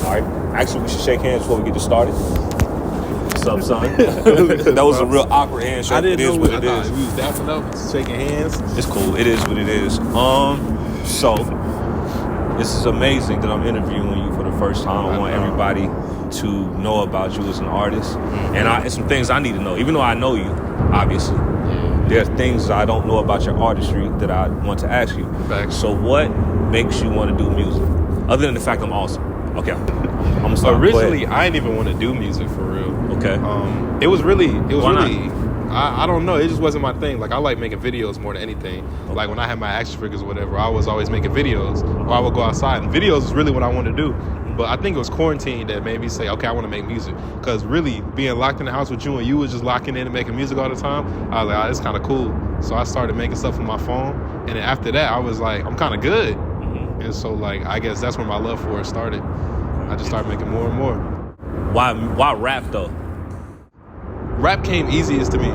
All right. Actually, we should shake hands before we get this started. What's up, son? That was a real awkward handshake. I didn't know what it is. We was dapping up, shaking hands. It's cool. It is what it is. So this is amazing that I'm interviewing you for the first time. I want everybody to know about you as an artist, and it's some things I need to know. Even though I know you, obviously, there are things I don't know about your artistry that I want to ask you. Facts. So what makes you want to do music, other than the fact I'm awesome? Okay, I'm gonna start. Originally, I didn't even want to do music for real. Okay. It was Why really. not? I don't know. It just wasn't my thing. Like, I like making videos more than anything. Like, when I had my action figures or whatever, I was always making videos, or I would go outside. And videos is really what I wanted to do. But I think it was quarantine that made me say, okay, I want to make music. Because really, being locked in the house with you and you was just locking in and making music all the time, I was like, oh, it's kind of cool. So I started making stuff on my phone. And then after that, I was like, I'm kind of good. And so, like, I guess that's when my love for it started. I just started making more and more. Why rap, though? Rap came easiest to me.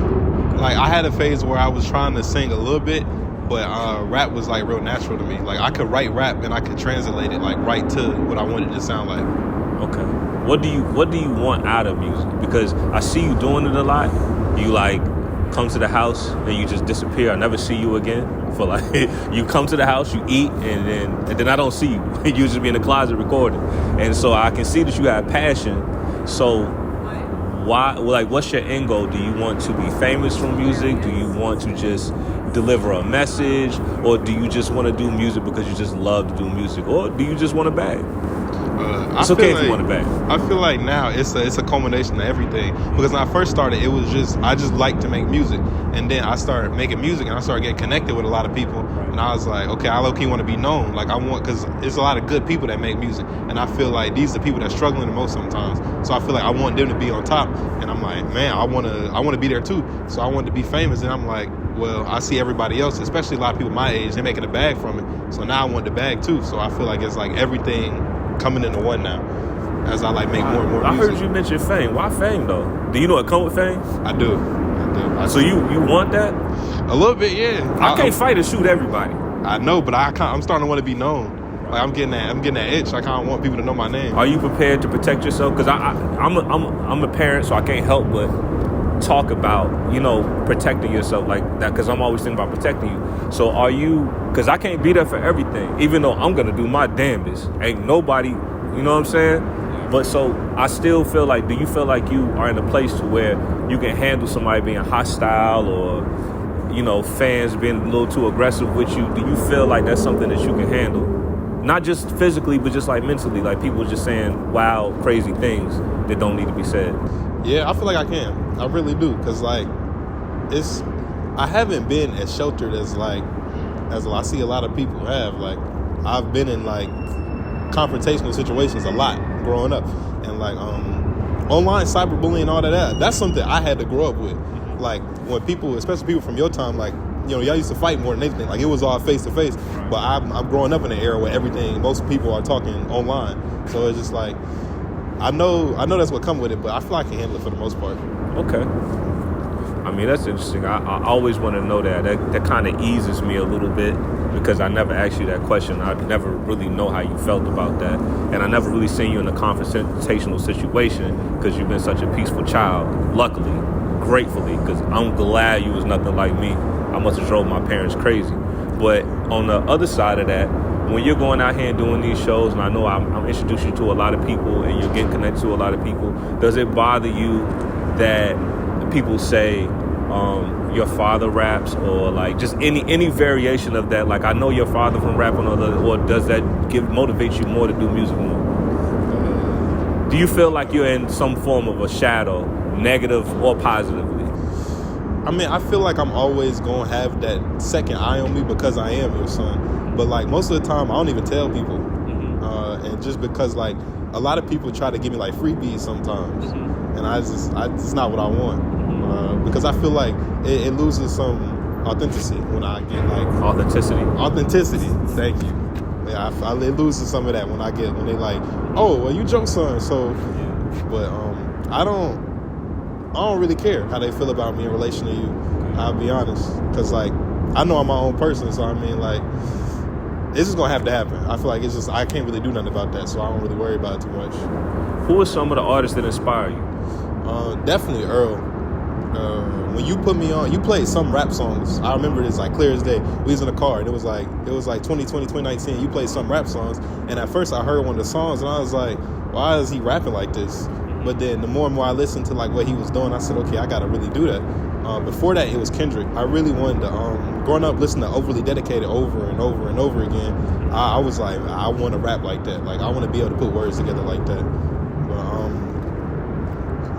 Like, I had a phase where I was trying to sing a little bit, but rap was like real natural to me. Like, I could write rap and I could translate it like right to what I wanted it to sound like. Okay. What do you want out of music? Because I see you doing it a lot. You like come to the house and you just disappear. I never see you again. For like you come to the house, you eat, and then I don't see you. You just be in the closet recording. And so I can see that you have passion. So why, like, what's your end goal? Do you want to be famous from music? Do you want to just deliver a message? Or do you just want to do music because you just love to do music? Or do you just want a bag? It's okay if you want a bag. I feel like now it's a culmination of everything. Because when I first started, it was just, I just liked to make music. And then I started making music and I started getting connected with a lot of people. And I was like, okay, I low-key want to be known. Like, I want, because there's a lot of good people that make music. And I feel like these are the people that are struggling the most sometimes. So I feel like I want them to be on top. And I'm like, man, I want to be there too. So I wanted to be famous. And I'm like, well, I see everybody else, especially a lot of people my age, they're making a bag from it. So now I want the bag too. So I feel like it's like everything coming into one now as I like make more and more music. I heard you mention fame. Why fame though? Do you know what come with fame? I do. So you want that? A little bit, yeah. I can't fight and shoot everybody. I know, but I'm starting to want to be known. Like, I'm getting that itch. I kind of want people to know my name. Are you prepared to protect yourself? Because I'm a parent, so I can't help but talk about, protecting yourself like that, because I'm always thinking about protecting you. So are you, because I can't be there for everything, even though I'm going to do my damnedest. Ain't nobody, you know what I'm saying? But so I still feel like, do you feel like you are in a place to where you can handle somebody being hostile or, fans being a little too aggressive with you? Do you feel like that's something that you can handle? Not just physically, but just like mentally, like people just saying wild, crazy things that don't need to be said. Yeah, I feel like I can. I really do, because like I haven't been as sheltered as I see a lot of people have. Like, I've been in like confrontational situations a lot growing up, and like online cyberbullying and all of that. That's something I had to grow up with. Like, when people, especially people from your time, like, y'all used to fight more than anything. Like, it was all face to face. But I'm growing up in an era where most people are talking online. So it's just like, I know that's what comes with it, but I feel like I can handle it for the most part. Okay. I mean, that's interesting. I always want to know that kind of eases me a little bit, because I never asked you that question. I never really know how you felt about that. And I never really seen you in a confrontational situation, because you've been such a peaceful child, luckily, gratefully, because I'm glad you was nothing like me. I must have drove my parents crazy. But on the other side of that, when you're going out here and doing these shows, and I know I'm introducing you to a lot of people and you're getting connected to a lot of people, does it bother you that people say your father raps, or like just any variation of that? Like, I know your father from rapping, or does that motivate you more to do music more? Do you feel like you're in some form of a shadow, negative or positively? I mean, I feel like I'm always going to have that second eye on me because I am your son. But like, most of the time, I don't even tell people. And just because like a lot of people try to give me like freebies sometimes. And it's not what I want. Because I feel like it loses some authenticity when I get like... Authenticity, thank you. Yeah, it loses some of that when they like, oh, well, you Joe's son, so... But I don't really care how they feel about me in relation to you. I'll be honest. Because like, I know I'm my own person, so I mean like, This is gonna have to happen. I feel like it's just I can't really do nothing about that, so I don't really worry about it too much. Who are some of the artists that inspire you? Definitely Earl. When you put me on, you played some rap songs. I remember this like clear as day. We was in a car and it was like 2020, 2019. You played some rap songs, and at first I heard one of the songs and I was like, why is he rapping like this? But then the more and more I listened to like what he was doing, I said, okay, I gotta really do that. Before that, it was Kendrick. I really wanted to, growing up listening to Overly Dedicated over and over and over again, I was like, I want to rap like that. Like, I want to be able to put words together like that. But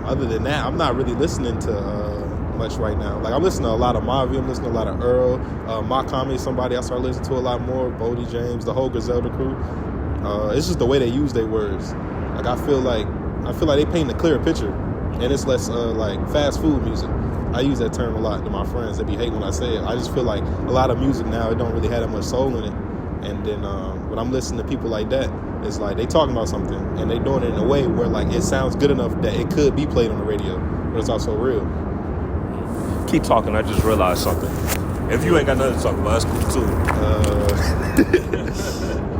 other than that, I'm not really listening to much right now. Like, I'm listening to a lot of Mavi, I'm listening to a lot of Earl, Makami, somebody I started listening to a lot more, Bodie James, the whole Griselda crew. It's just the way they use their words. Like, I feel like they paint a clearer picture, and it's less like fast food music. I use that term a lot to my friends. They be hating when I say it. I just feel like a lot of music now, it don't really have that much soul in it. And then when I'm listening to people like that, it's like they talking about something and they doing it in a way where like it sounds good enough that it could be played on the radio, but it's also real. Keep talking. I just realized something. If you ain't got nothing to talk about, that's cool too.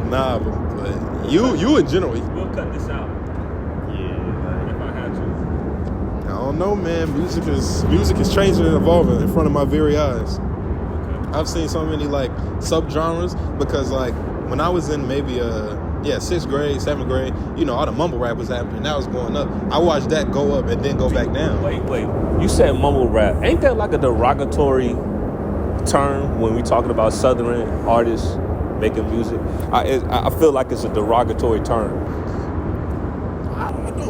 Nah, but you in general. We'll cut this out. I don't know, man. Music is changing and evolving in front of my very eyes. Okay. I've seen so many like subgenres because like when I was in maybe 6th grade, 7th grade, you know, all the mumble rap was happening. That was going up. I watched that go up and then go back down. Wait. You said mumble rap. Ain't that like a derogatory term when we talking about Southern artists making music? I feel like it's a derogatory term.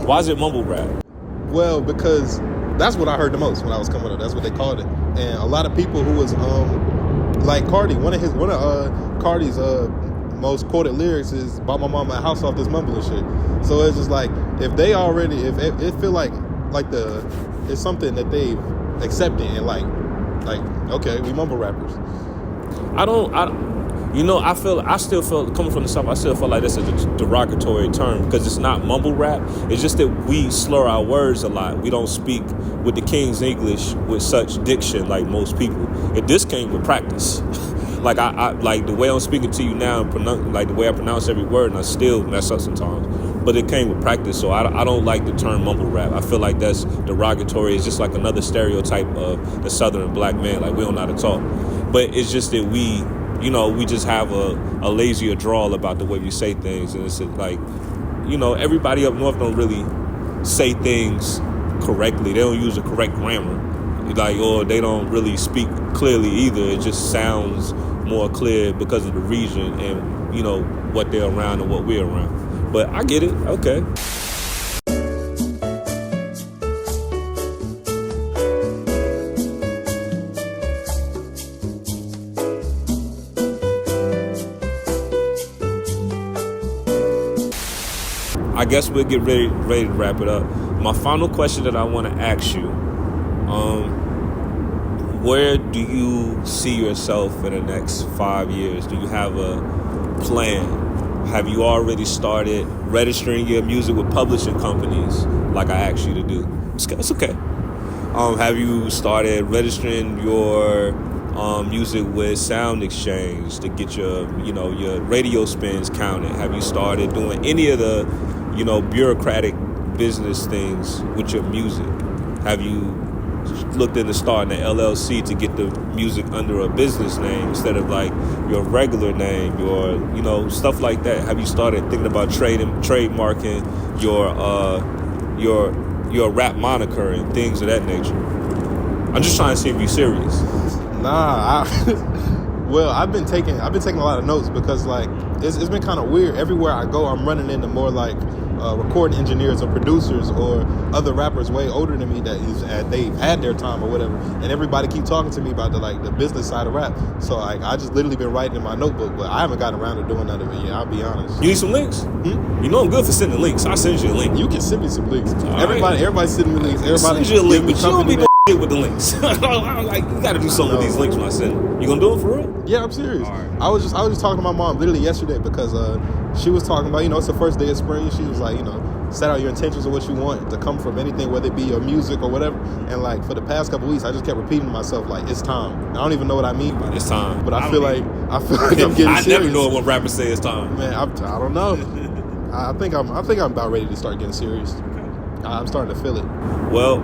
Why is it mumble rap? Well, because that's what I heard the most when I was coming up. That's what they called it. And a lot of people who was like Cardi, one of Cardi's most quoted lyrics is "Bought my mama a house off this mumbling shit." So it's just like if it feel like it's something that they've accepted and like okay, we mumble rappers. I still feel, coming from the South, I still feel like this is a derogatory term because it's not mumble rap. It's just that we slur our words a lot. We don't speak with the King's English with such diction like most people. And this came with practice. Like I like the way I'm speaking to you now, like the way I pronounce every word, and I still mess up sometimes. But it came with practice, so I don't like the term mumble rap. I feel like that's derogatory. It's just like another stereotype of the Southern black man. Like we don't know how to talk. But it's just that we just have a lazier drawl about the way we say things. And it's like, everybody up north don't really say things correctly. They don't use the correct grammar. Or they don't really speak clearly either. It just sounds more clear because of the region and, what they're around and what we're around. But I get it. Okay. I guess we'll get ready to wrap it up. My final question that I want to ask you, where do you see yourself in the next 5 years? Do you have a plan? Have you already started registering your music with publishing companies like I asked you to do? It's okay. Have you started registering your music with Sound Exchange to get your radio spins counted? Have you started doing any of the bureaucratic business things with your music? Have you looked into starting an LLC to get the music under a business name instead of like your regular name, your stuff like that? Have you started thinking about trademarking your rap moniker and things of that nature? I'm just trying to see if you're serious. Well, I've been taking a lot of notes because like it's been kind of weird. Everywhere I go, I'm running into more like recording engineers or producers or other rappers way older than me they've had their time or whatever, and everybody keep talking to me about the business side of rap. So like I just literally been writing in my notebook, but I haven't gotten around to doing none of it yet. I'll be honest. You need some links? I'm good for sending links. I'll send you a link. You can send me some links. Everybody's sending me links. Everybody send you a link, but you don't be no shit with the links. Like you got to do something with these links when I send them. You gonna do it for real? Yeah, I'm serious. Right. I was just talking to my mom literally yesterday because she was talking about it's the first day of spring. She was like, set out your intentions of what you want to come from anything, whether it be your music or whatever. And like for the past couple weeks, I just kept repeating to myself like, it's time. I don't even know what I mean by It's time. but I feel like I'm getting I serious. never know what rappers say it's time. Man, I don't know. I think I'm about ready to start getting serious. I'm starting to feel it. Well,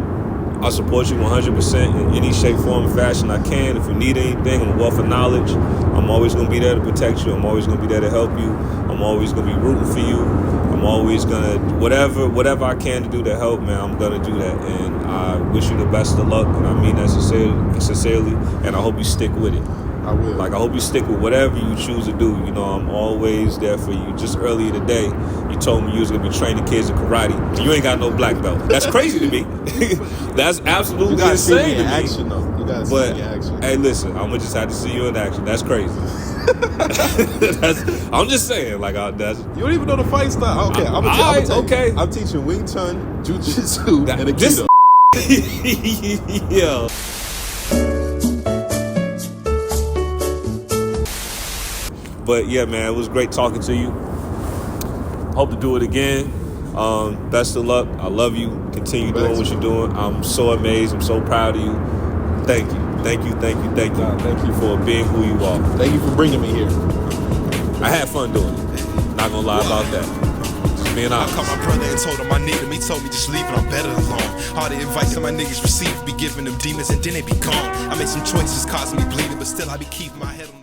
I support you 100% in any shape, form, or fashion I can. If you need anything, I'm a wealth of knowledge. I'm always going to be there to protect you. I'm always going to be there to help you. I'm always going to be rooting for you. I'm always going to, whatever I can to do to help, man, I'm going to do that. And I wish you the best of luck, and I mean that sincerely, and I hope you stick with it. I will. Like, I hope you stick with whatever you choose to do. You know, I'm always there for you. Just earlier today, you told me you was going to be training kids in karate, and you ain't got no black belt. That's crazy to me. That's absolutely insane see me in to me. action, though. You got to see me in action. Hey, listen, I'm going to just have to see you in action. That's crazy. I'm just saying, like, that's... You don't even know the fight style. Okay, I'm gonna tell you. Okay. I'm teaching Wing Chun, Jiu Jitsu, and Aikido. Yeah. But yeah, man, it was great talking to you. Hope to do it again. Best of luck. I love you. Continue doing what you're doing. I'm so amazed. I'm so proud of you. Thank you. Thank you for being who you are. Thank you for bringing me here. I had fun doing it. Not gonna lie about that. Just being honest. I called my brother and told him I need him. He told me just leave it, I'm better alone. All the advice that my niggas receive, be giving them demons and then they be gone. I made some choices causing me bleeding, but still I be keeping my head on